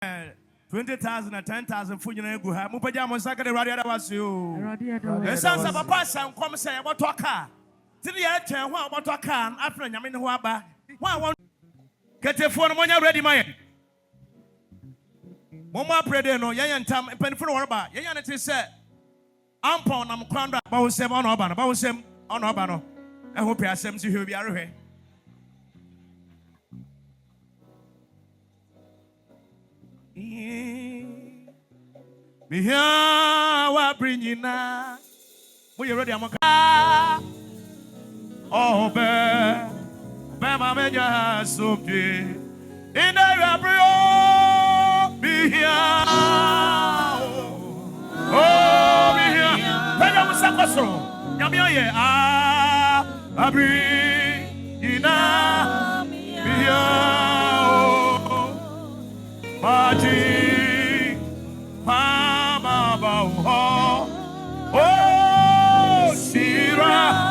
20,000 and 10,000 for you. Mupajamo Sakari Radia was you. The sons of a person come say about to a car. Till the end, what about a car after Yamin Waba? One get a phone when you're ready, my. Mama Predeno, Yan Tam, and Penful Orba, Yanity said, Ampon, I'm crowned up, Bowsem on Obano, Bowsem on Obano. I hope you are some to hear you. Mihawa bring you now. When you're ready, I'm a oh, bear, Bama Mania, so in the Rabrio, be here. Oh, be here. When I was a castle, Yamia, Abri, Ina, be here. Magic, Mama, oh, Sira,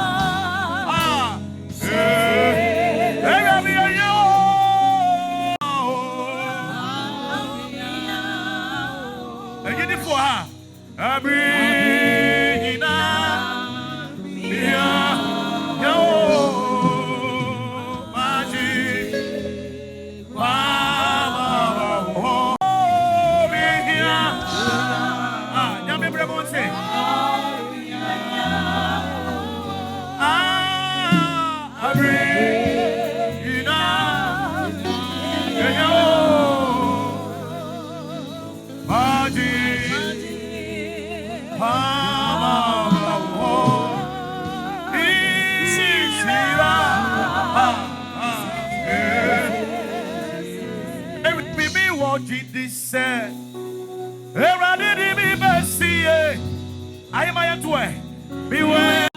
I am at way. Beware.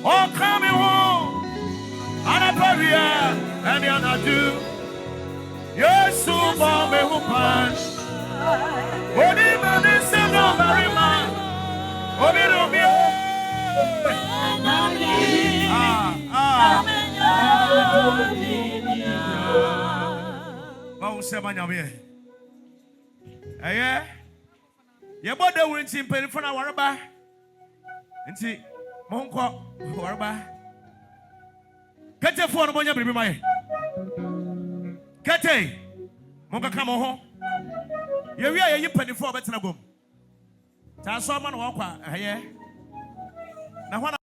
Oh, come home. Anaparia and Yanadu. Yes, so bomb a woman. What even is a no very man? Oh, we don't be. Oh, Semanya. Eh? Your body will in pen for our bar. And see, Monko, Warba. Get your phone on your baby, my Kate. Monka come home. You penny for better than a boom. Tell someone walk. Yeah. Now, what?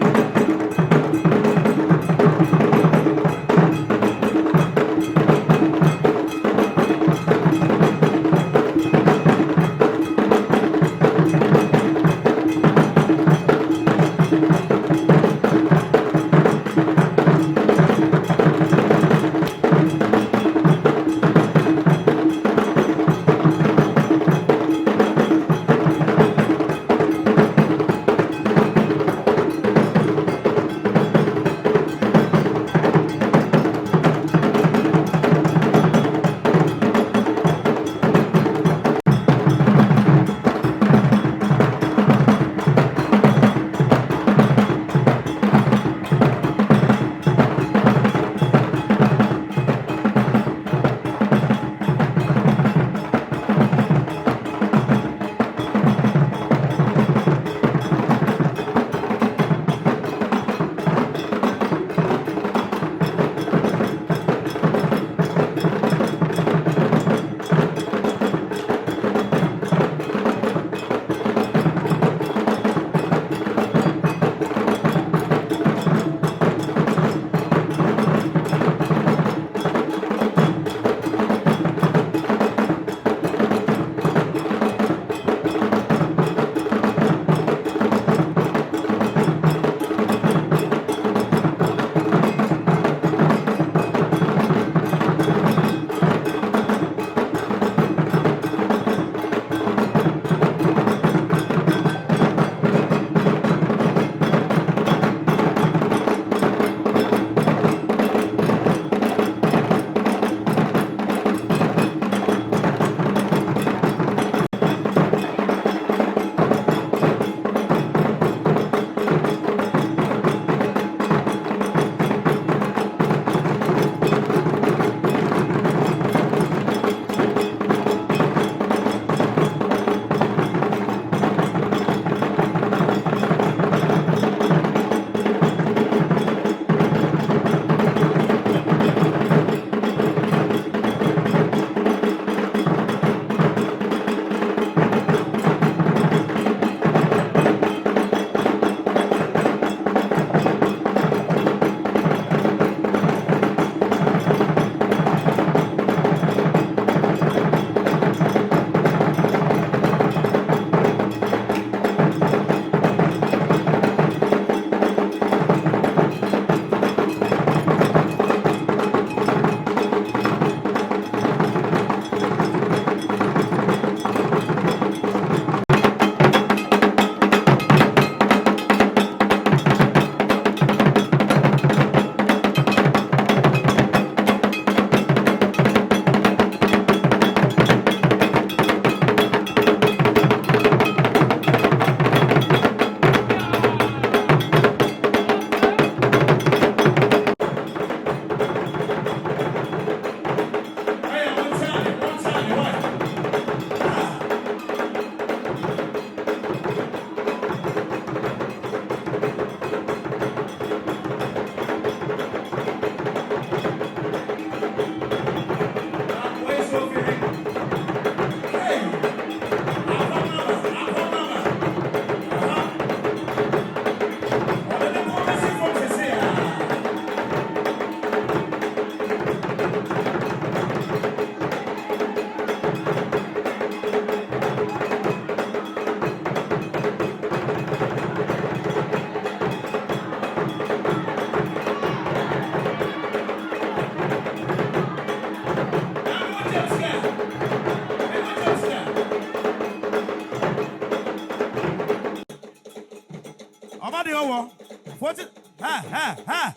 war. 40. Ha.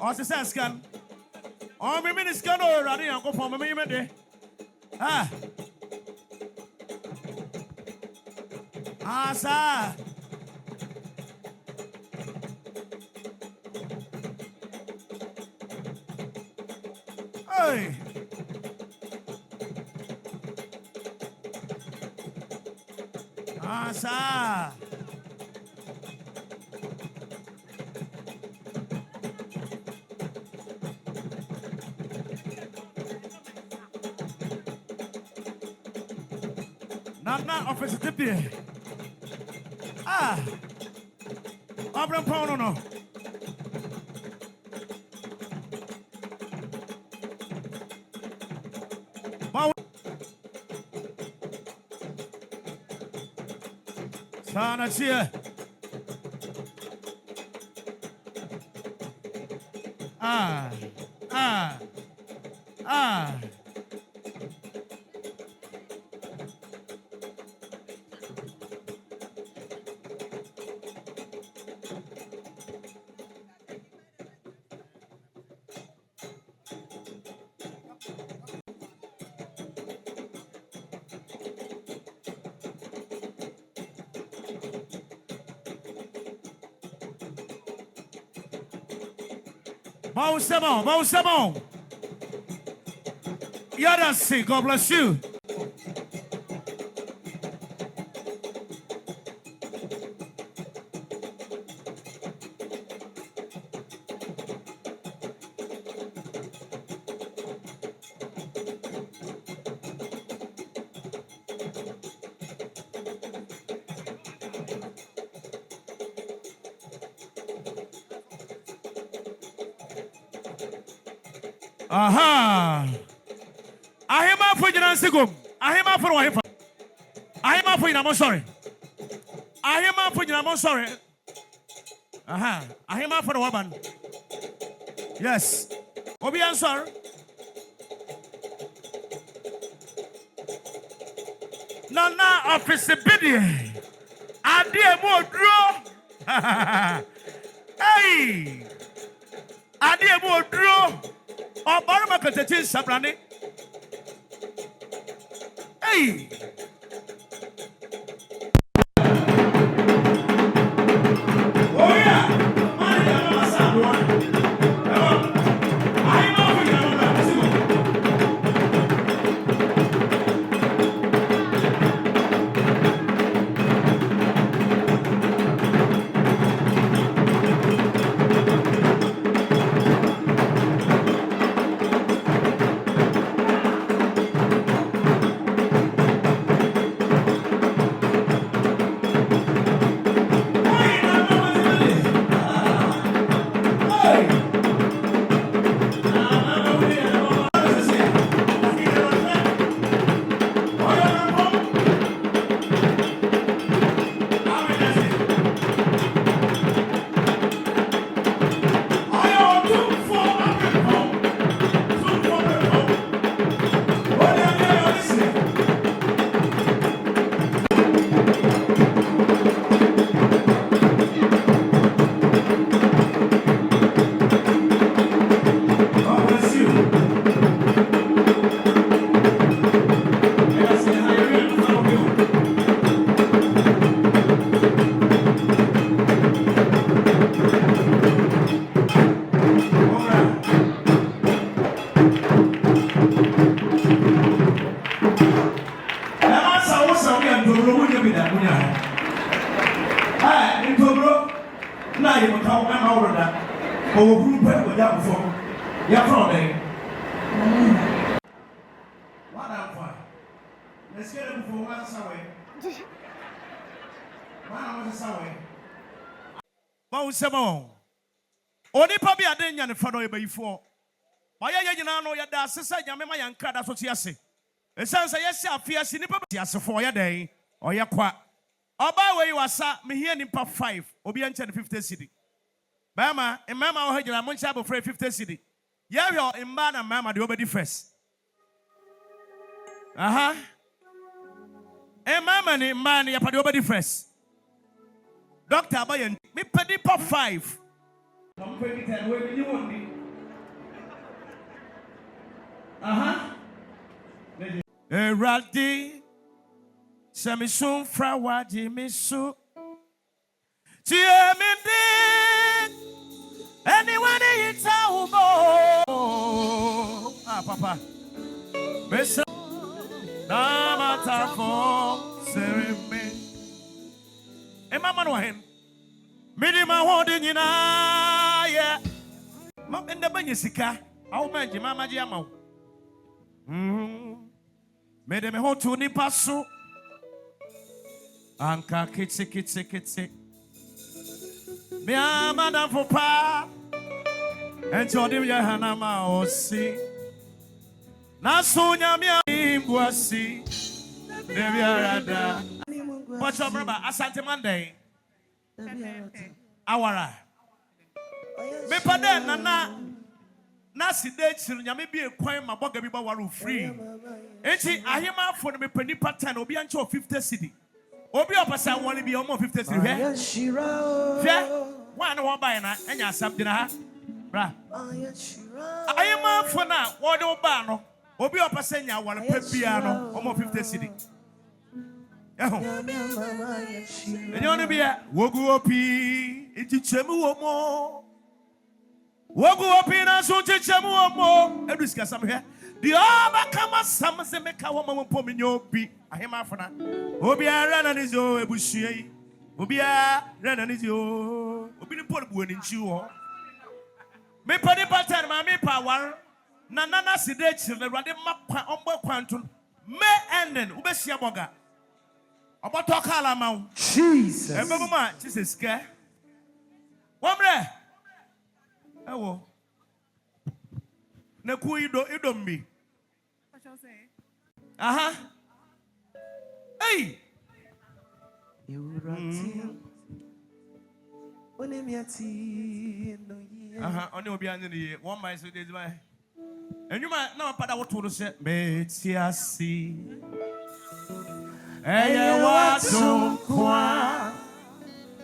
Or the sense scan. Or maybe the scan or running and go for me. Sir. Hey. Sir. Not office deputy. Abram Pono no. Sana here. Bon. Yadasi, God bless you. Aha. Ahima for Jansigum. Ahima for Wahifa. Ahima for Yamon sorry. Ahima for Yamon sorry. Aha. Ahima for the woman. Yes. Obi answer. Nana office biddy. Adie mo draw. Hey. Adie mo draw. Oh, Barama Katatin Sabrani. Hey! Oh, yeah! Only probably a day and follow before. My no yada sister Yamma and Kada Sociasi. It sounds like yes, I fear Sinipa for your day or your qua. Or by way you are sat me here in Pop 5 or be entered 50 city. Bama, and Mamma or Hajra Monchabo for 50 city. Yeah, in man and Mamma the over first. And Mamma and man, you put over first. Doctor Abayan, me pedi pa 5. I'm pedi 10. Where did you want me? Eradi, Samisun Frawaji Misu. Tiamindi, anyone in Taubo. Papa. Mesa Namatafo Sereme. Emma Manuahin. Midima holding in yeah. Mom in the Banyasika. I'll manage Mamma Giamo. Made me hold to Nipasu. Anka kitsi. Me a madam for pa. And told him Yahanama or see. Nasunya mia imbuasi. Neviarada. What's up, brother? Asante Monday. Awara. Me pade na date nyame bi ekwan ma boga bi ba waru free. Enti ahema fo no me pani pattern obi ancho 50 cedi. Obi opasa won bi omo 50 cedi hwe. Hwe. Wan no buy na enya asam dina ha. Bra. Ahema fo na wo de ba no. Obi opasa nya wale pebia no omo 50 cedi. Enyo bi ya wogu opi enti chemu omo. Wogu opi na so chemu omo. Eduska sam here. The other kama sam se meka wo mama po me nyobi ahema fo na. Obi ara na nizo ebushie. Obi ara na nizo. Obi ni pole bu ani nchi wo. Me padi pattern ma me pa war. Na nana side chile rade makwa ombo kwantu me enen ubesia boga oboto kala ma Jesus emema Jesus ke womre ewo na ku ido mi aha hey aha oni obi anyi one my so dey my. And you might know what I want to say. Metiasi. Eye watum kwa.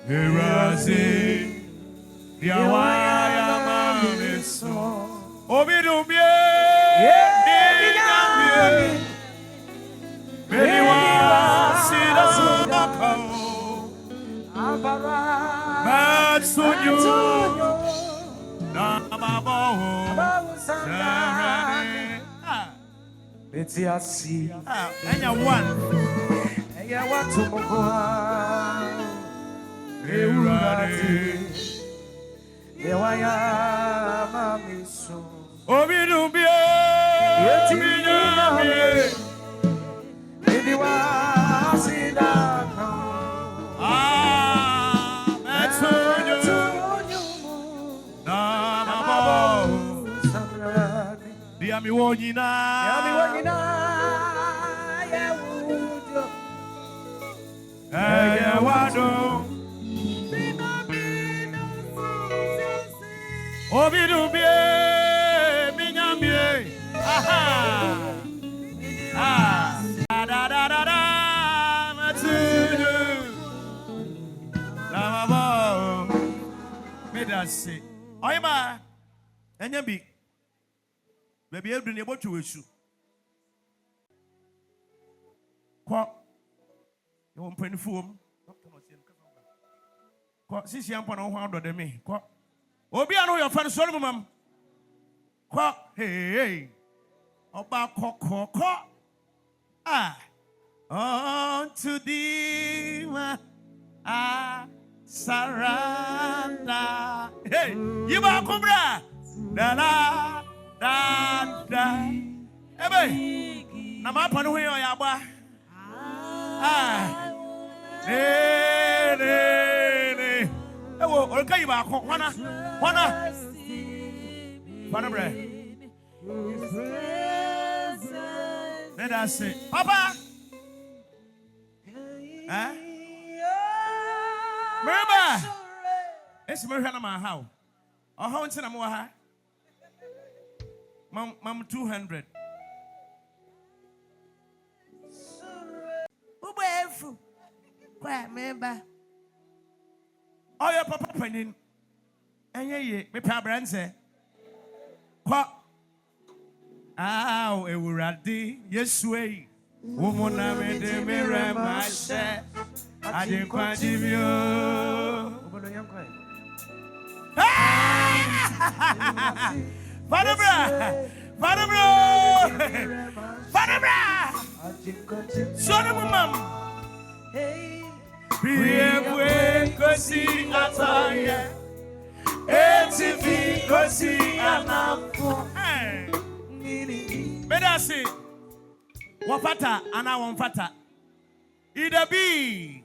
Erazi. Diawaya ya mamiso. Obidumye. Dinamye. Beniwa sidakao. Abara. Matsunyo. Namabo. Metiasi. Enya one. Enya watu mokwa. Eurade. Ewaya mamiso. Obidumye. Yetinyamye. Beniwa sidaka. Matsunyo. Namabo. Diami wonyina. Eye wado. Obidumye minyambye. Aha. Da matsuju. Lamabo. Medase. Oyima. Enyambi. Baby, you're doing about to issue. What? You won't pay the phone. What? Since you're on 100 than me. What? Obi, I know your friend Solomon, ma'am. What? Hey. About cock. Unto thee, surrender. Hey, you are cobra. Da. Ebe. Na ma panu ho ya gba. Ne. Ewo, orika yi ba ko. Wana. Pana bre. Let us say, Papa. Remember. It's me hana ma how. Oh, how ntina mo ha? Mam 200. Ubefu. Kwa member. Oh, your papa penin. And ye, me pabranse. What? Ah, it will ready. Yes, way. Woman, I made the mirror, my share. I didn't quite give you. Father, Father, Father, son of a mum. Be cosy attire. ATV cosy anapo. Bedasi. Wafata, ana wamfata. Ida be.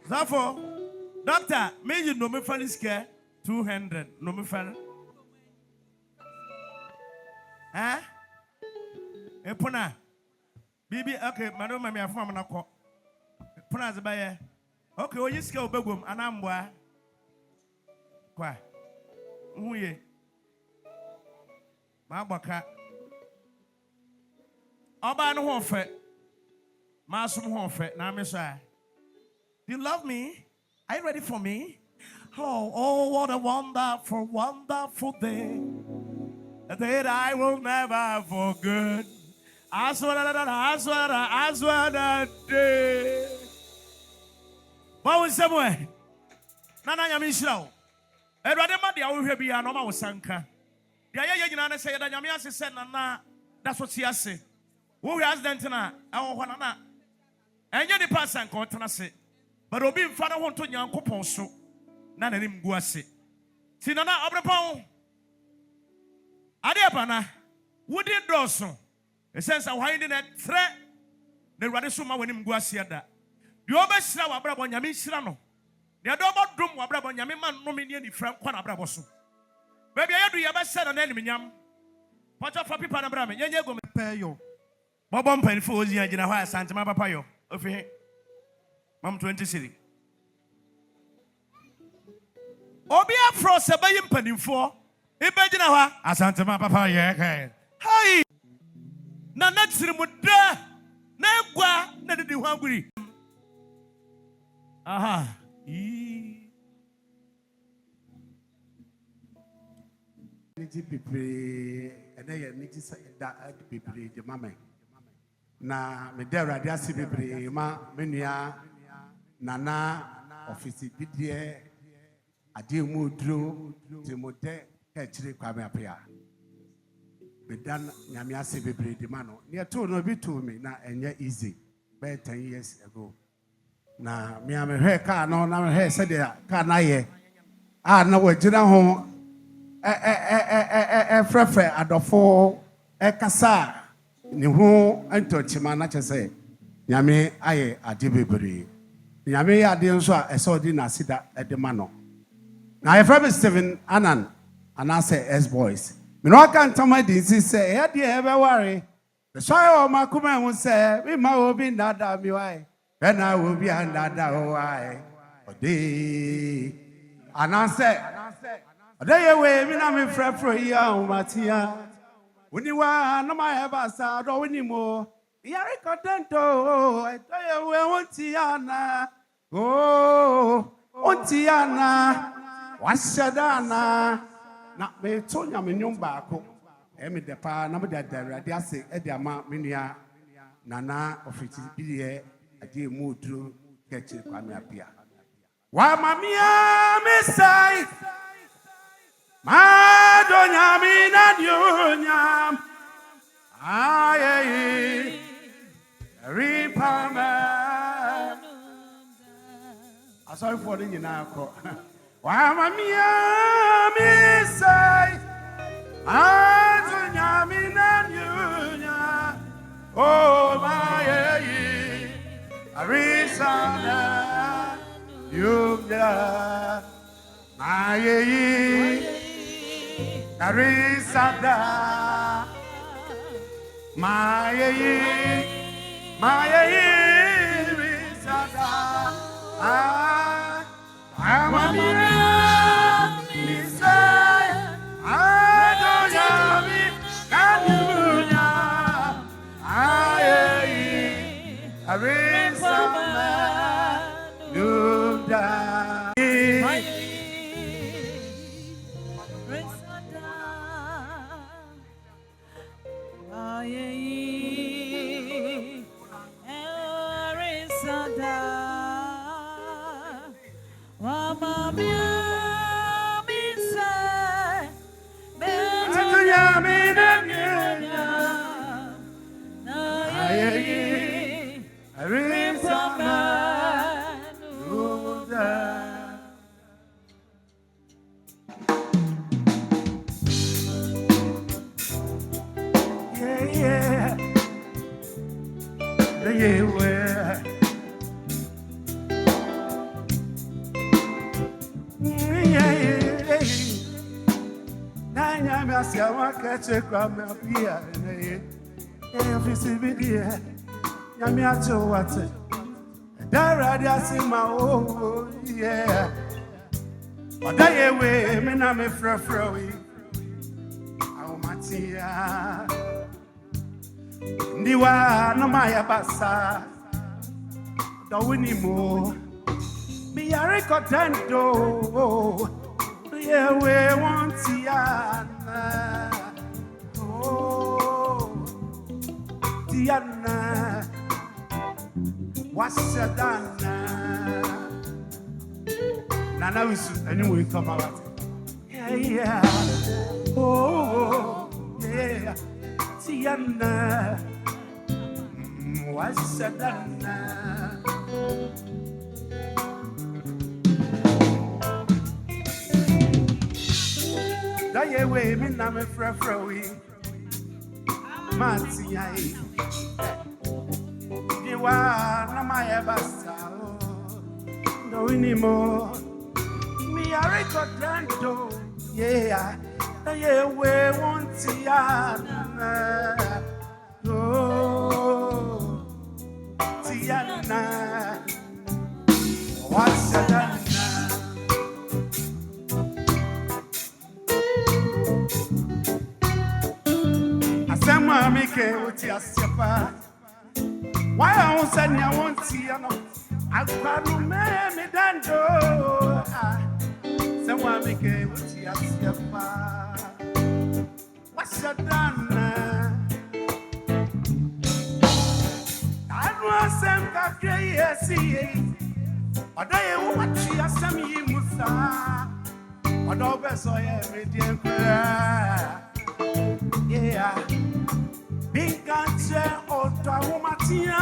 Therefore, doctor, may you know me for this care 200. No me for. Huh? Epona. Bibi, okay, madam, my afam na ko. Pona zabaye. Okay, o yiske obegum anambwa. Kwa. Uye. Ma boka. Oba no ho fe. Ma sum ho fe na me so. Do you love me? Are you ready for me? Oh, what a wonderful, wonderful day. A day that I will never forget. I swear that day. What was somewhere? Nana Yamishao. And rather, my dear, will be a normal sanka. The Ayana said that Yamias said, Nana, that's what she has said. Who has done tonight? Our Wanana. And you're the person, Contana. But Obi in front of one to young Coponso. Nana him guase. Sinana Abrapon. Adiapana. Would it draw so? A sense of hiding a threat. The Radisuma when him guasiada. You always slow Abrabon Yamin Sirano. The Adobo Drum Abrabon Yamiman nominian from Quanabraboso. Maybe I do your best said an enemy yam. What of Papi Panabram? Yango pay you. Bobom pen for Yajina Santa Mapayo. Of him. Mam 20 city. Obia frost a bayim penny for. Imagine how Asanta Papa, yeah. Hi. Na next muda. Negua, not the hungry. Aha. Niti pipi, and I niti say that pipi, the mamma. Na me there radiasi pipi, ma menia, nana, office pidie, adi mudru, timote, kechiri kwame apia. Me dan nyamiasi pipi the mano. Near two no be to me na enye easy. By 10 years ago. Na me am he car no na he said car na ye. Ah na we jina ho frefre adofo kasa ni ho antochima na chese nyame aye ade bebre nyame ya ade nso a ese odi na sida ede ma no na ye frem Steven Anan anase S boys me no kan tama di si se e de e be ware the soil ma kuma hu se we ma obi nada mi wai when I will be nada wai odi anase They away, me na me frefro ya matia. Uniwa no my ebasa do winimo. Yari contento. I tell you we ontiana. Oh, ontiana. Washadana. Na me tonya me nyumba ko. Emi de pa na me de de ase e de ama menua nana ofiti biye ade mu dru kechi kwa me apia. Wa mamia me sai Madonya mina nyonyam aye ripama asori for the nyina ko wa mamia misai madonya mina nyonyam oh my arisana yumya aye Arisada, my Risada, I'm a Messiah, I don't have it, Arisada, you die. Ndiwa no maya basa do wini mo mi yare contento yeah we want Tiana oh Tiana what's done Nana wisu anyway come out yeah oh yeah Tiana what's done that ye way me na me frafrawi mati ai di wa na my basa no anymore me are contento yeah that ye way want Tiana oh Tiana what's done Sama make uti asiapa. Why I won't send you won't see you know. Akpalu me dando. Sama make uti asiapa. What's your done? I know some Kaakyire see. Oda ye watch you some yi musa. Oda beso ye me dia yeah, Nkansah Otahumatia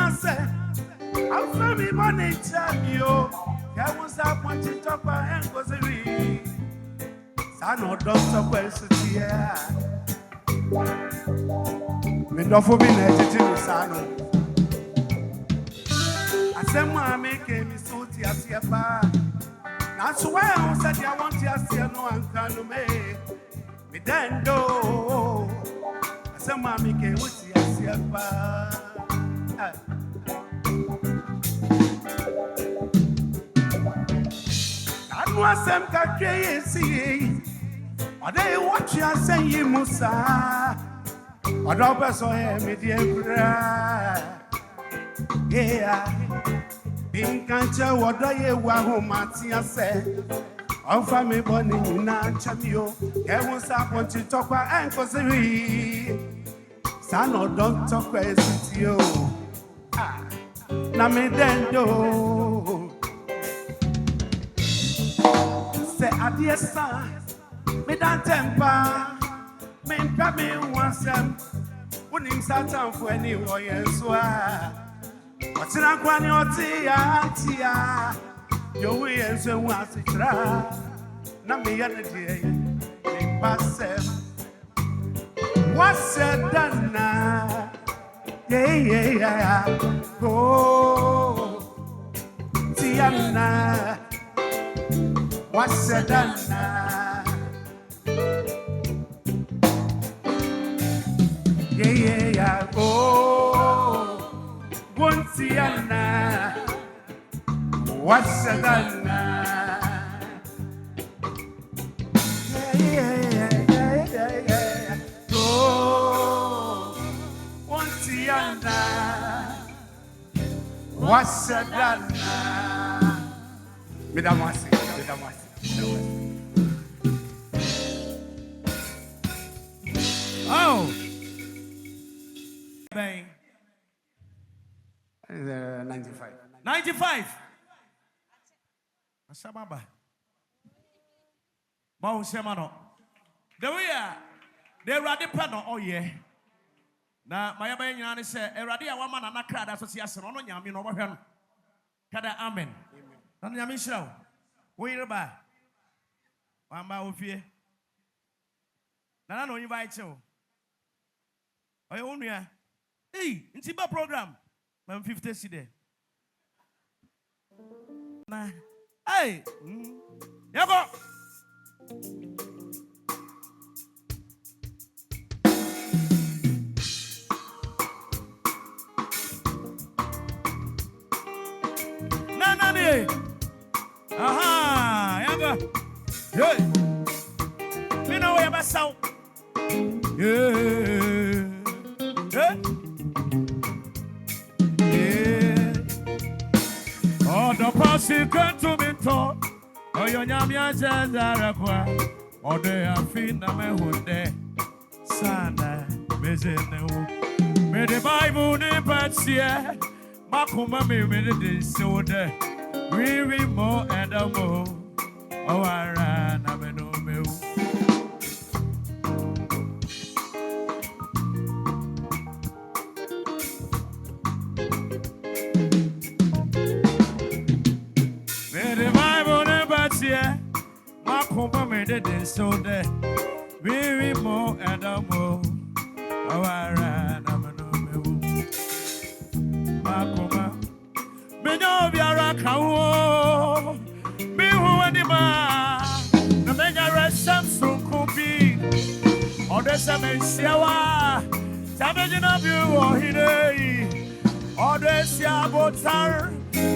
I'm from me money champion. There was a punch in top and was a re. Son or doctor question here. Me no for me negative son. I said, "Ma make me so tia sia pa." That's why I said I want to see no uncle me then do. I said, "Ma make me tia sia pa." I know some Kaakyire see. Or they watch you say you musa. Or don't so me dear. Yeah, Nkansah what do you want Matia say? Offer me money na chamio. There was a want to talk about Uncle Siri. Son or don't talk with you. Ah, na me then do. Say adieu son. Me dan temper. Me me once them. When him Satan for any warrior so what's in a quani or tia? Your way and so was it ra. Nammy energy, they pass them. What's said done now? Yeah, go Tiana. What's said done now? Yeah, oh, one Tiana, what's a dana? Yeah, oh, one Tiana, what's a dana? Mesdames, oh. Bem. 95. 95. Asamaba. Mau semano. The way they ready panel. Oh yeah. Na my baby nyane say erade a wama na nakra da so sia se no nyame no bohwe no. Kada amen. Na nyame hira wo yireba. Wamba ofie. Na no invite you. Oye onua. Hey, intiba program. Man 50 cedi. Na hey, yako. Aha, yanga. Yeah. Me know where about sound. Yeah. Yeah. Yeah. Oh, the passing can to be taught. Oh, your nyamia zarakwa. Oh, they are finna me hunde. Sana, bezene. Me the Bible ne patsia. Makuma me the so there. We more and more. Oh, I ran a no mill. The Bible never see. My company didn't so there. We more and more. Oh, I ran a no mill. My company. Me know we are a cow. Me who anima. The mega Samsung Kofi. Or the Samen Siawa. Savaging of you or Hide. Or the Siabotar.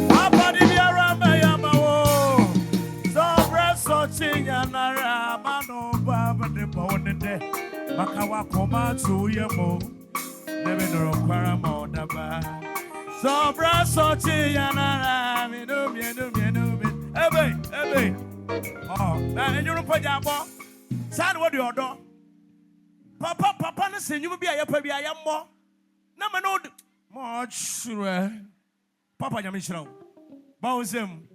Papa di Arama Yamao. So breast so ching and Aramano Baba de Bonde. Makawa Koma to Yamo. Never know Paramo Daba. So brasso chiana me no me. Ebe. Oh, and you don't put your ball. Sad what you do. Papa, listen, you will be a baby. I am more. No, man, no more sure. Papa, you miss bows him.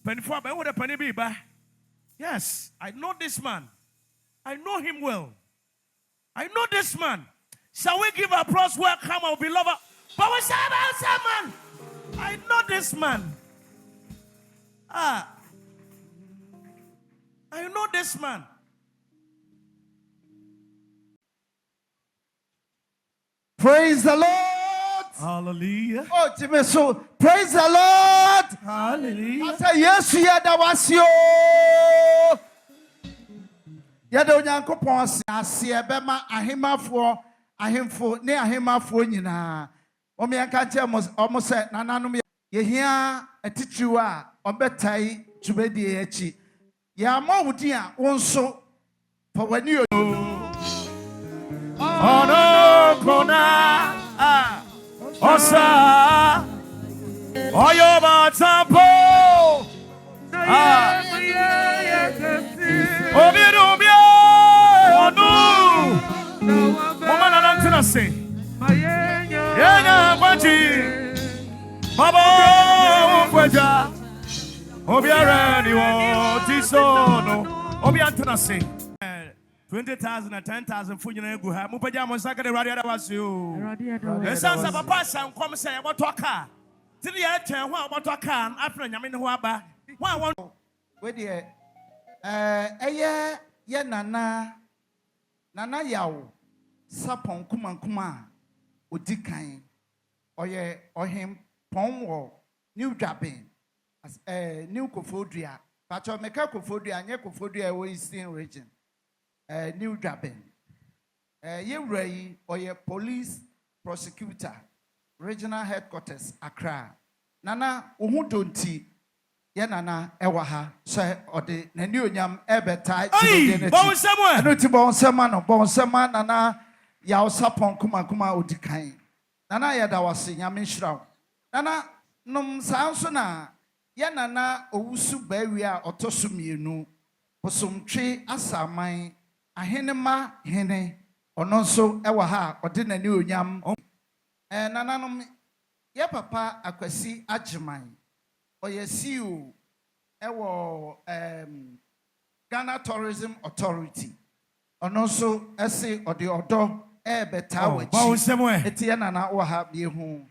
Penny for I would a penny be by. Yes, I know this man. I know him well. I know this man. Shall we give applause? Welcome our beloved. But we say about man. I know this man. I know this man. Praise the Lord. Hallelujah. Oh, Jimmy, so praise the Lord. Hallelujah. I say yes, you that was you. Yada Onyankopon ase bema ahemafo ahemfo ne ahemafo nyina omi anka che omo se nananom ye hia atitiriwa a obetai dwumadi echi ya ma wudi a wonso fa wani ono kona osa oyo batampo obirubia onu mama na ntina se yenya kwaji baba ukwaja obiara ni wo tisono obia ntina se 20,000 and 10,000 for you go have Mupaja Mosaka the radio was you. The sons of a person come say about to a car. Till the air, what about a car after Yamin Waba? One with ye nana yaw sapon kuma odikan oye ohim ponwo new draping as new kofodria pacho meka kofodria anye kofodria we Eastern region new draping ye oye police prosecutor regional headquarters Accra nana ohu donti ye nana ewa ha so ode nani onyam ebetai bonsema nana ya osapon kuma odikan nana ya da wase nyame nhiraw nana nom sanso na ye nana owusu bawi a otoso mienu posomtwe asaman ahenema hene ono nso ewa ha ode nani onyam nana nom Ye papa akwasi agyeman. Oye CEO ewo Ghana Tourism Authority. Ono so ese ode odo beta wachi. Etie nana wo ha bie hu.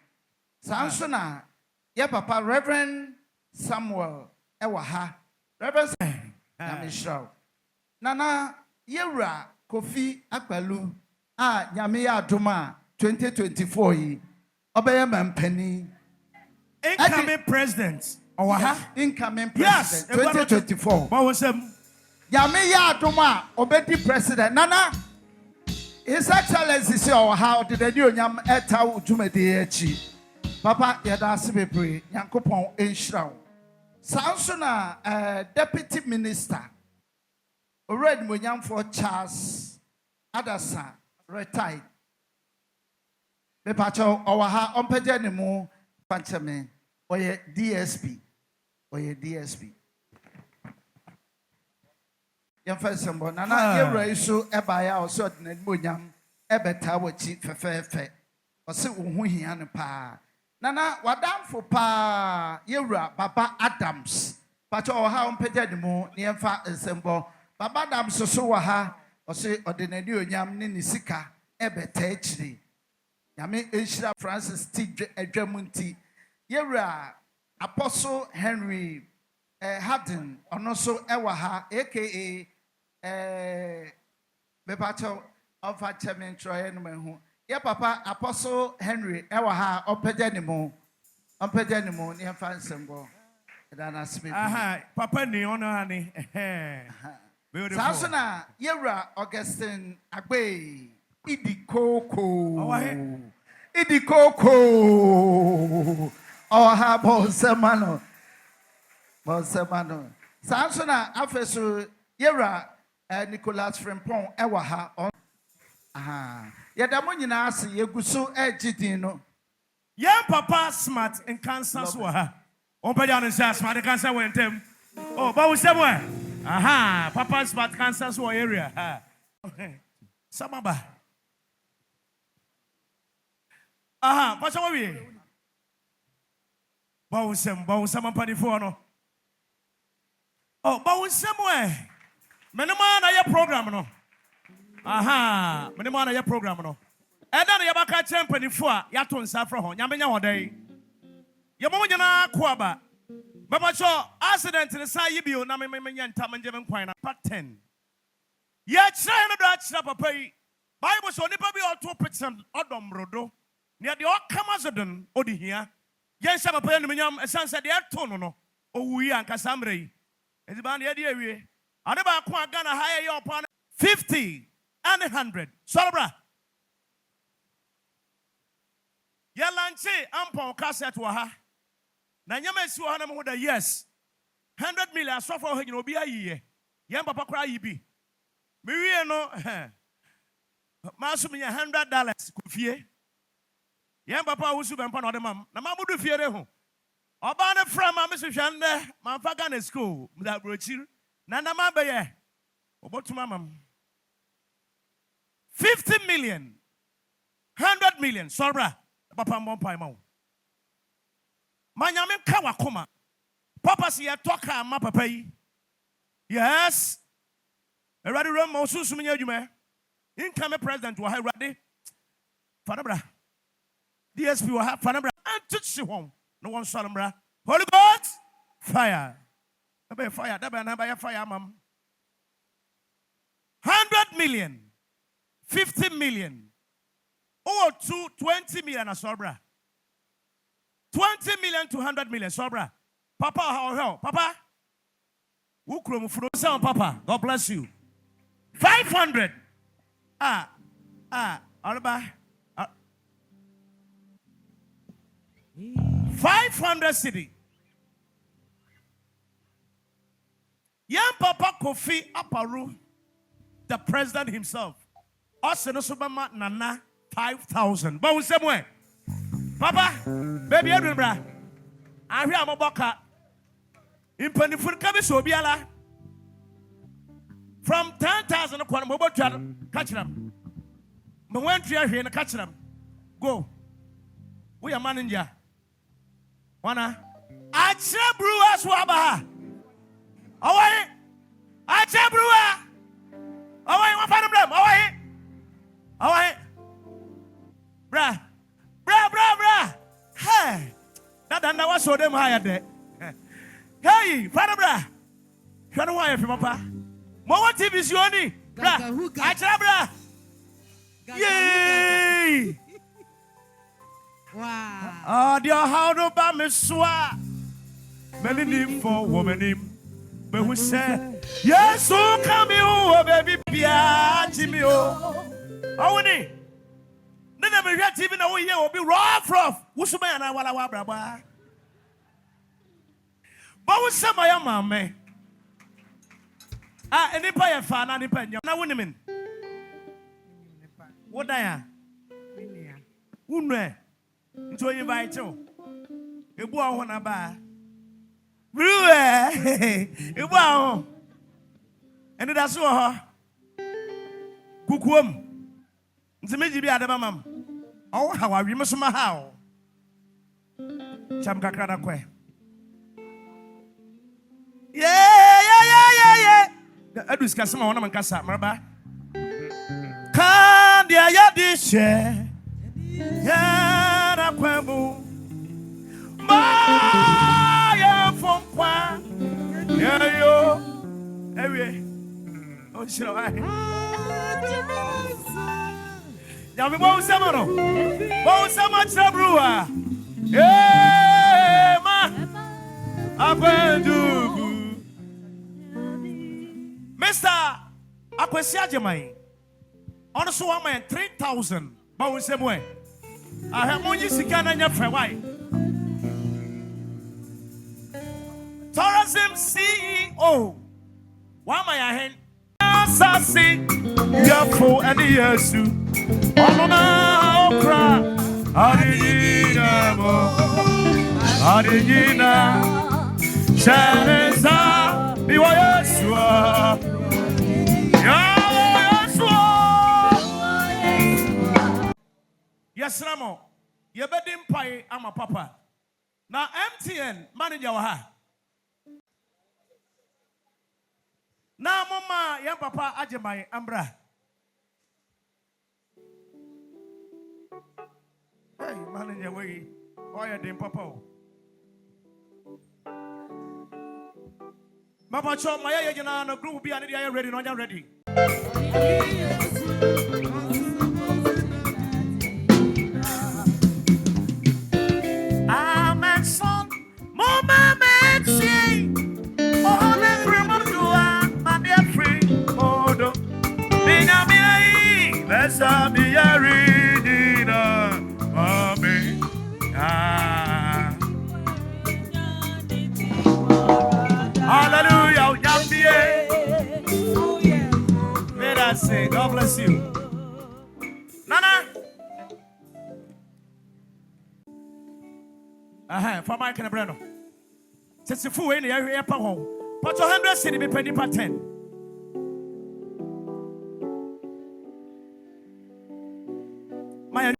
Sanso na ye papa Reverend Samuel ewo ha. Reverend Nyamishraw. Nana yewura Kofi Akpalu nyame ya adoma 2024 yi. Obeye mampani. Incoming president. Incoming president. Yes, 2024. Nyame ya adoma obedi president. Nana His Excellency say how did the new nyam eta udwumade echi. Papa yeda asibebre Nyankopon enhirawo. Sanso na deputy minister already monyam for Charles Adasa retired. Me pacho owaha ompeje ne mu pancheme oye DSP. Yam fesembo nana yewra iso ebaya o so de monyam ebeta wachi fefefe. O se wo hu hia ne pa. Nana wadamfo pa yewra Baba Adams. Pacho oha ompeje ne mu ne yemfa ensembo. Baba Adams so wa ha o se odinani onyam ne nisika ebeta echiri. Yame Enshira Francis T. Edwamunti. Yewra Apostle Henry Haddon onoso ewaha aka Bepacho of a chairman Troy and Ye papa Apostle Henry ewaha opejanimo near fan symbol. Papa ni honor honey. Sansona Yewra Augustine Agbe Idikooko. Oh, ha Bonsemano. Sansona Afesu Yera Nicholas Frempon Ewaha on. Yadamunina asi Yegusu Ejidino. Yeah, Papa smart and Nkansah swaha. Open down and say smart Nkansah went him. Oh, but we somewhere. Aha, Papa smart Nkansah swa area. Samaba. Aha, what's our way? Bawusem pani no. Oh, bawusem we. Menema na ye program no. Aha, menema na ye program no. Eda na ye baka champion fo a ya to nsa fra ho. Nyamenya hodai. Ye mo nyana koaba. Baba cho accident ne sa yibio na memenya ntam nje menkwan na part 10. Ye kire no do a kire papa yi. Bible so nipa bi oto pitchen odom rodo. Ne de okamazodon odi hia. Yes, I'm a pen, a son said, "They are tono, oh, we are Casambre." It's about the idea. I never quite gonna hire your upon 50 and 100. Sobra Yalanche, Ampon Cassette Waha. Nanyama Suhanam with a yes. 100 million, so for him will be a year. Young Papa cry be. Miriano, Masumi $100 could fear. Yam papa wusu bempa no de mam na mamudu fiere ho oba ne fra ma mesu hwande ma fa ga na school mda brochir na na ma be ye obotuma mam 50 million 100 million sobra papa mbompa ma wo manyame ka wakoma papa si ye toka ma papa yi yes erade rom mo susu nya adwuma incoming president wa ha erade fadabra DSP will have Fanabra and touch you home. No one saw them. Holy God, fire. Fire. That fire, ma'am. 100 million, 50 million, or 20 million, Sobra. 20 million to 100 million, Sobra. Papa, how? Papa? Papa, God bless you. 500. Alba. 500 city. Young Papa Kofi Akpalu, the president himself. Also, no Subama Nana 5,000. But we say, Papa, baby, Edinburgh. I hear Moboka. In Penifun Kabiso Biala. From 10,000 to Mobo catch them. But when you are here, catch them. Go. We are manager. Wana. Akyre Bruwaa swaba. Away. Akyre Bruwaa. Away, what problem? Away. Away. Bra. Hey. That was so damn higher there. Hey, father, bra. You know why, Papa? More TV is only. Bra. Akyre bra. Yay. Wow. Ah, dear, how do I miss what? Many for woman. But who said, yes, so come you, baby, Pia, Jimmy. Oh, we then I'm a TV now. We will be rough. Who's my and I want to braba. But what's some of your mamma? Ah, any pay a fan, any penny. Now, women. What I am? Unre. To invite you. A boy on a bar. Bruwaa. Wow. And that's all. Kukum. It's a major be at the mamma. Oh, how are you, Miss Mahao? Chamka Kradakwe. Yeah. I discuss my own Nkansah, Marba. Can the Ayadish? Yeah, Quabu. My from Qua. Yeah, yo. Every. Oh, shall I? Now we won't summon. Won't so much Bruwaa. Yeah, ma. Akyre Mr. Akwesi Ajemai. Also, one man 3,000. But we say, way. I have more use to get on your friend. Why? Tourism CEO. Why my hand? Sassy. Yafo and the Yesu. Alona Okra. Adina Mo. Adina. Chaleza. Biwayasua. Yes, Ramo. You bedim pie, I'm a papa. Now, MTN manager ha. Now, mama, young papa, Ajemai, Ambra. Hey, manager, way. Why are they papa? Mama, show my agent on a group be ready, not ready. Hallelujah. Let us say, God bless you. Nana. For Mike and Breno. Just a fool in the area. Put 100 city be penny per 10. My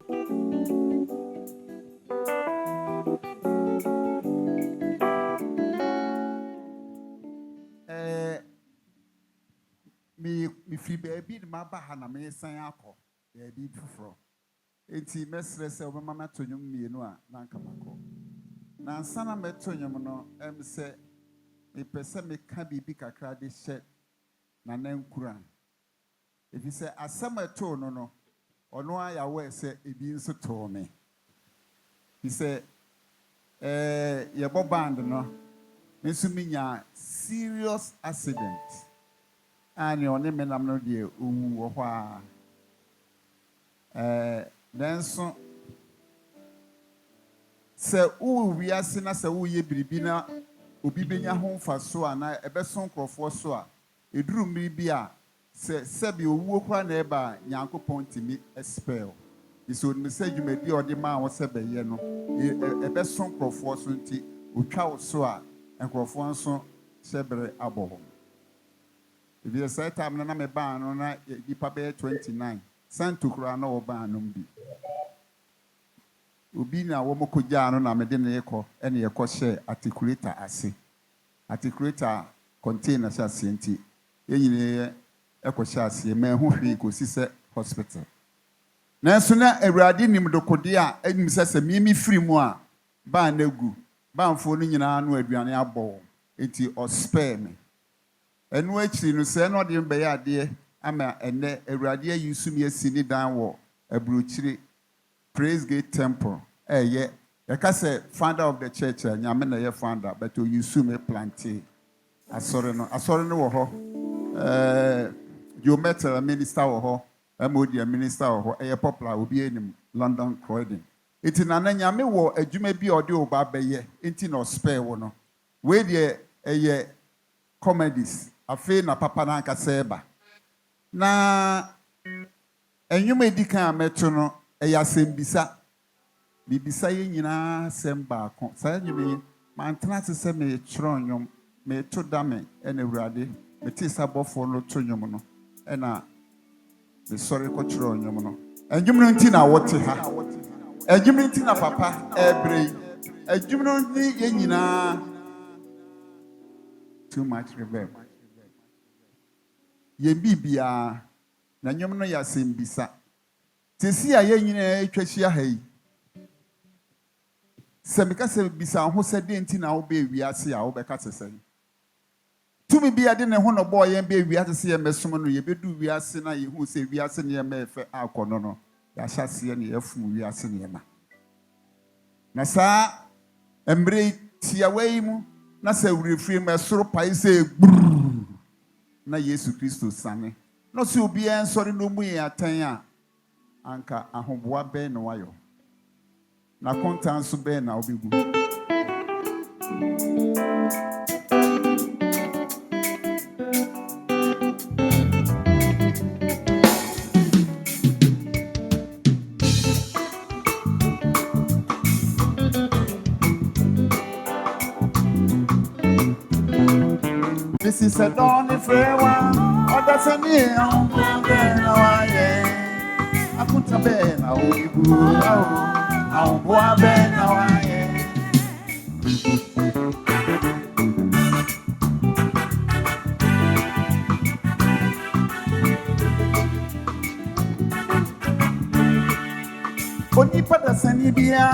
me free baby my bahana me san akọ baby fufuro enti mesre se obema matonyum mienu a na nkamako na ansana metonyum no se me pese me ka bibi kakra de hye na nankura efi se asem eto no ono aya we se ebi nso to me he se ye bo band no nso minya serious accident and your name and I'm not dear. Then so say, we are sinners, who ye bribina, Ubibina home for so and I a best song for so. A drew me be a Sebi walk one neighbor, Yanko point me a spell. This would say you may be or the man was Sebe Yeno, a best song for so, who cow so and Crawford so Sebre abo. If you say time na me ban on na ipa be 29 san to kura na oban no bi Obi na wo moko gya no na mede ne yekɔ ene yekɔ hye articulator ase. Articulator container sha senti. Yenyine ekɔ hye ase me ho hwe ko sise hospital. Na so na Awurade nim dokode a enim sese mi firi mu a ba na gu. Ba mfo no nyina no aduane abɔ. Enti o spare me. Enu akiri no se no de mbeye ade ama ene Awurade ayusu mi asini dan wo Aburokyire Praise Gate Temple. Yeah. You say founder of the church, nyame na ye founder, but you use me planté. Asore no wo ho. You met a minister wo ho. MOD minister wo ho. E popular obi enim London Croydon. Iti na nyame wo adwuma bi ode oba beye. Enti no spare wo no. We de eye comedies. Afi na papa na nka seba. Na enyuma edikan ameto no eya sembisa. Bibisa ye nyina semba ko. Sa nyume mantena se se me chronwom me to dame ene Awurade me ti sabofo no to nwom no. Ena me sorry ko chronwom no. Enwum no nti na wote ha. Enwum no nti na papa ebrei. Enwum no ni ye nyina too much reverb. Ye bibia na nwom no ya sembisa. Tesi a ye nyina etwahia ha yi. Semika se bisa ho se de nti na wo be wiase a wo be ka sesen. Tumi bia de ne ho no boy yen be wiase se ye mesom no ye bedu wiase na ye hu se wiase ne ye mefe akono no. Ya hyase ne ye fum wiase ne ye ma. Na sa embre tia wei mu na se wurefiri mesoro pai se na Yesu Kristo sane. No se obi en sori no mu ye atan a anka ahoboa be no wayo. Na kontanso be na obigu. This is a dawn if one other sani on na waye. Akunta be na obigu. Boa ben na waye. Oni pada sani bia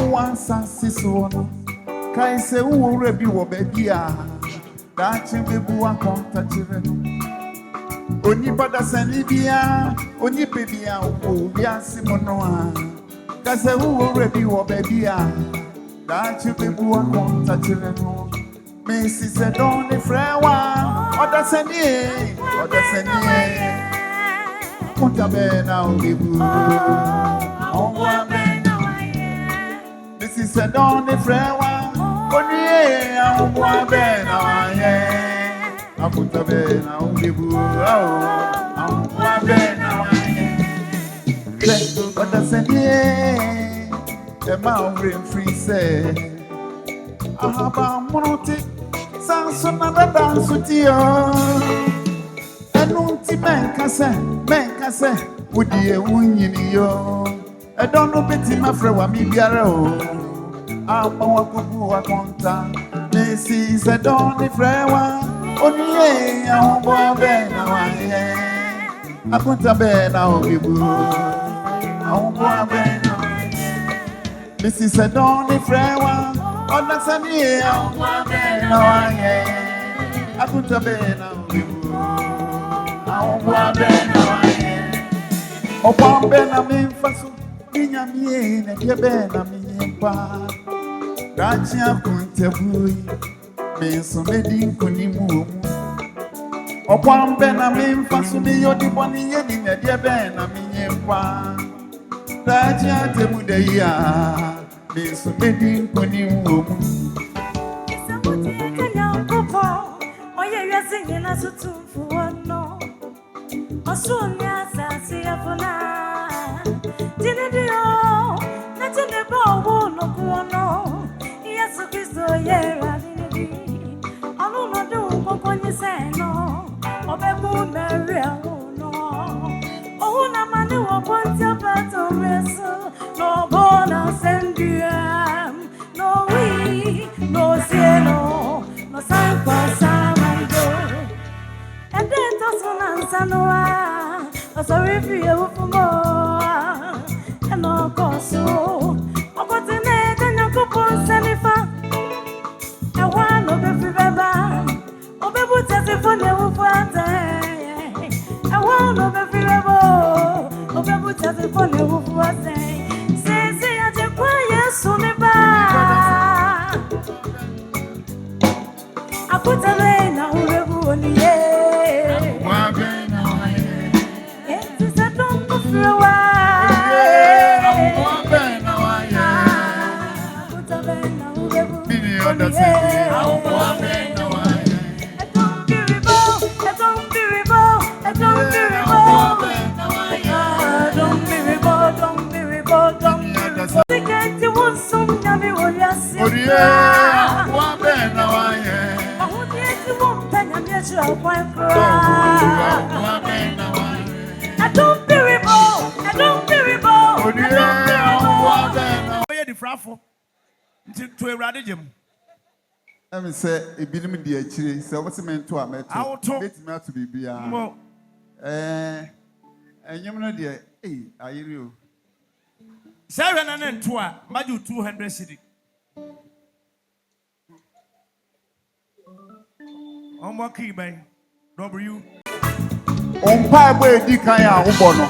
wan sansiso no kai se wo rebi wo ba bia da chibebu akonta chire no. Oni pada sani bia oni bebia wo bia simono a kase wo rebi wo baby a da chibebu akonta chire no. Me si se don ni frewa oda sani konta be na obibu onwa be na waye. Me si se don ni frewa oni e onwa be na waye. Akonta be na obibu onwa be na waye. But I said, yeah, the mountain free say, I have a monte, Sanson, another dance with you. And Unti Menkase, would you win you? I don't know betty my friend, what me biaro. I'm a Kofi Akpalu, this is a donny frewa, only a boy ben, I put a bed now, people. This is a donny frewa on the sunny. I put a bed now. O Pam Benjamin Fasu, Binyamien, and Yabenamien Pa. Rachia Kuntabui, Mason Medin Kunimu. O Pam Benjamin Fasu, Yodi Bonnie, and Yabenamien Pa. Rachia Temudeya, Mason Medin Kunimu. Oh, you're singing as a tune for one. No, Sonia Sassiafona. Didn't you? Not in the bow, no, yes, okay, so yeah, I don't know what you say, no, or Babu Maria, no. Oh, no, man, you want your battle wrestle, no, baby, you for more. And all goes so. I got the net and your coupon send me far. I want no baby, baby. Oh, baby, tell me for the water. I want no baby, baby. Oh, baby, tell me for the water. Say, I just quiet soon. I put a lane now, everyone, yeah. It's a dump of your to a radium. Let me say, a bit of the actually, so what's the man to a metal? To be and you know, dear, I hear you. 7 and 2, Maju 200 city. On what key by W. On Pieway Dicaya, Ubono,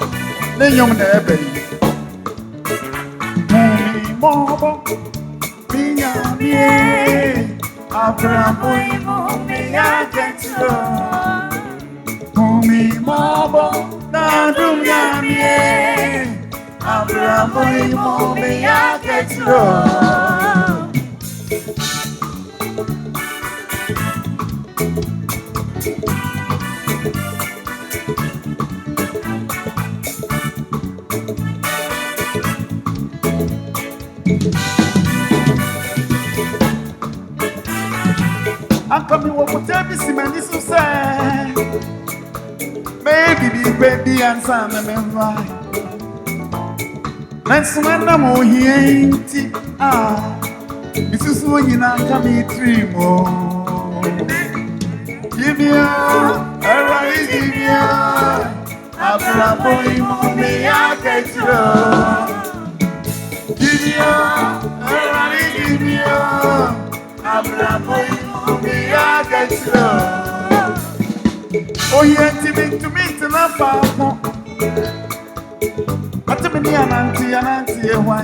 then you never. Mobo, Pina, me, Abraham, me, I get to me, Mobo, Nadum Yamie, Abraham, me, I get to. I'm coming what would tell me, Simon, so sad. Maybe baby and son, and right. Let's when I'm all here. This is when you not come dream. Give me a right, give me a bravo, me, I get you. Give me a right, give me a bravo. Oh, yeah, to me, to love Papa. But to me, an auntie, why?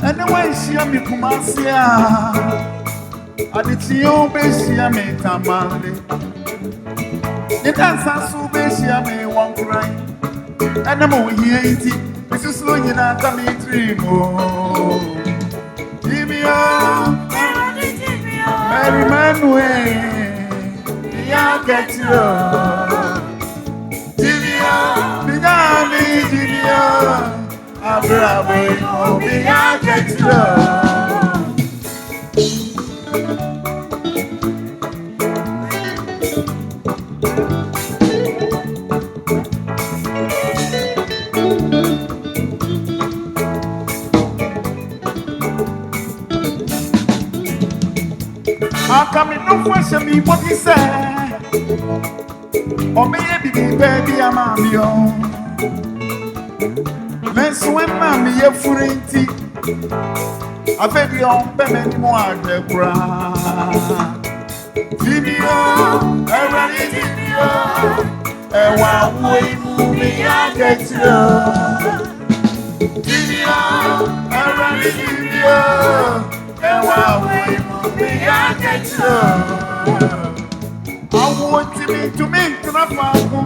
And the way she am, you come out here. I did see your base, she am a tamale. The dancer so base, she am a one cry. And I'm over here, this is when you're not coming dream. Give me up. Mary Manuel, I get you. Divya, Abraham, I get you. I come in no question me what he said. Or maybe baby I'm a million. Let's swim mammy a furenti. I beg you on payment more the ground. Video, I run it in you. And one way movie I get you. Video, I run it in you. And one way movie I get you. I want to make to my father.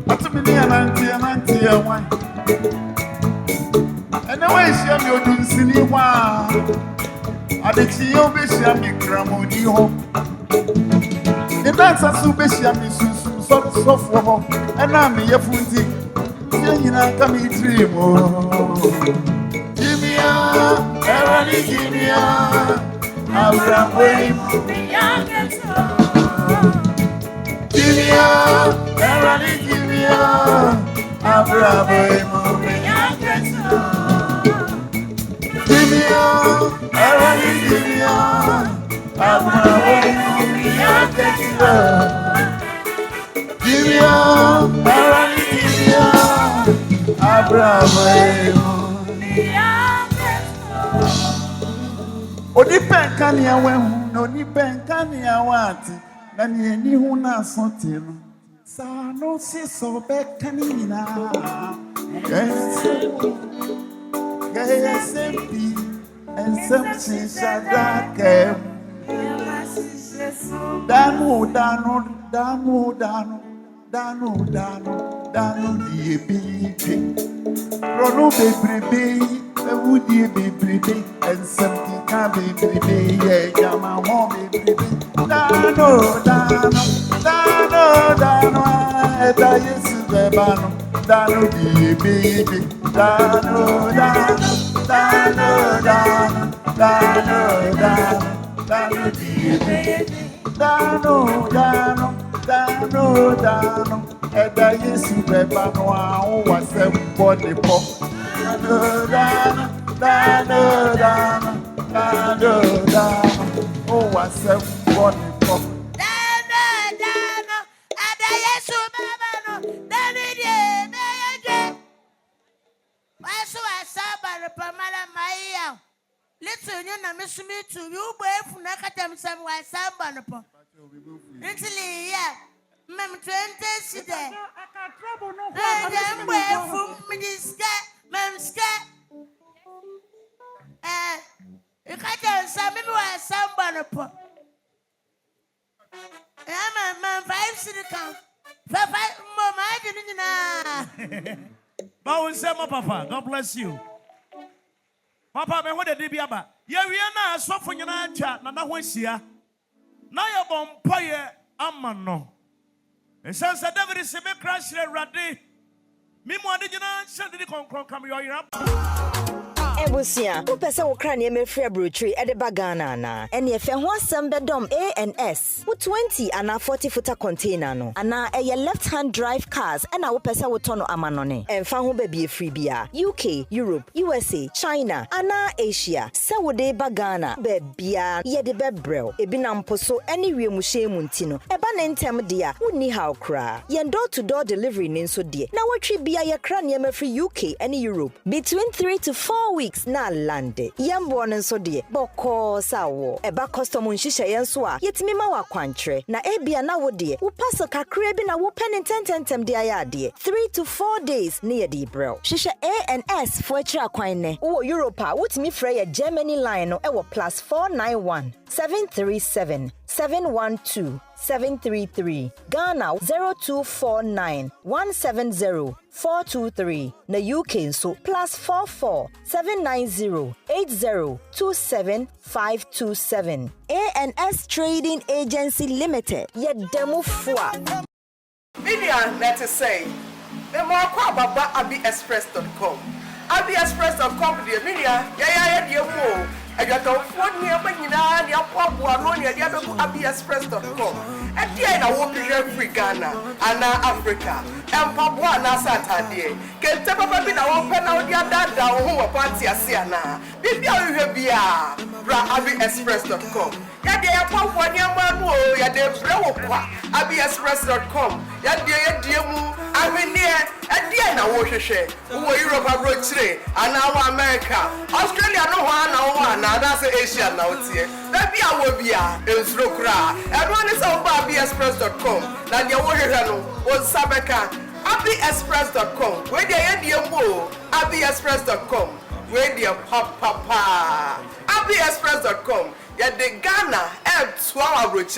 But to me, an auntie, a wine. And the way she am your doing silly one. I did see your bishop, I make Ramoni home. The dance are so bishop, I miss you so for her. And I'm your footy. You know, come in dream. Give me a, everybody give me a. Abraham, me I get give me a, everybody give me a. Abraham, me I get give me a, everybody give me a. Abraham, me I get give Onipenkania wehu no nipenkania wati na ni hu na sotiro sa no si so bekanina yes and sadake danu die bi Rono baby, would you be pretty and something can be pretty? Yeah, my home baby. Dano, Dano, baby. Dano, Eda Yesu beba no a was a body pop. Dano, oh was a body pop. Dano, Eda Yesu beba no, Dano, why so I saw by the Pamela Maya? Little you know, Miss Me to you, boy, from Nakatam, some why Samba no pop. Italy, yeah. Mem 20 today. I am where from Minister, Mem Scat. You can't tell some people why Samba no pop. I'm a man 5 city count. 5 more, I didn't. Bow and say, Papa, God bless you. Papa, me what did be about? Yeah, we are now so for your chat, Nana Wesia. Now you're born Poye Amano. And since the devil is a big crash, Raddy. Meanwhile, did you not send the concrete come your up? Ebusia, who person will cry near me free brutry at the bagana na. And if you want some bedom A and S, with 20 and a 40-footer container no. And now a left-hand drive cars and our person will turn amanone. And found who baby free beer. UK, Europe, USA, China, Anna Asia. So de bagana bebia ye de bebrel. Ebinam poso anywhere mushe muntino. Eba nentem dia uni how cra. Yen door-to-door delivery ninso die. Now what tree beer ye cran ye me free UK and Europe. Between 3 to 4 weeks. Na lande yambo nso de boko sawo eba custom nhihye yenso a yetimi ma wakwantre na ebia na wo de wo paso kakra bi na wo pen tentem de ayade 3 to 4 days ne ye de brel hihye A&S for akira kwan ne wo Europe a wotimi frɛ ye Germany line no ewo +491 737 712 733 Ghana 0249 170 423 na UK so +44 790 80 27 527 A&S Trading Agency Limited yedemu fua Vivian let's say the more baba abiexpress.com abiexpress.com the media yeah I got a phone near Manina, the Apua, the abiexpress.com. And here I won't be free Ghana, and Africa, and Papua Saturday. Can tell Papa be now open out your dada who are party as Siana. Maybe I will be abiexpress.com. Yadia Papua Yamano, Yadia Brewa, abiexpress.com. Yadia I mean, at the end, I wash share. Who are Europe abroad today, and now America, Australia, no one, now that's Asia now. Maybe I will be in Srokra. Everyone is on abiexpress.com. Now, your water was Sabeka, abiexpress.com. Where they end your mo, abiexpress.com. Where they papa, abiexpress.com. Yet the Ghana, and 12 abroad.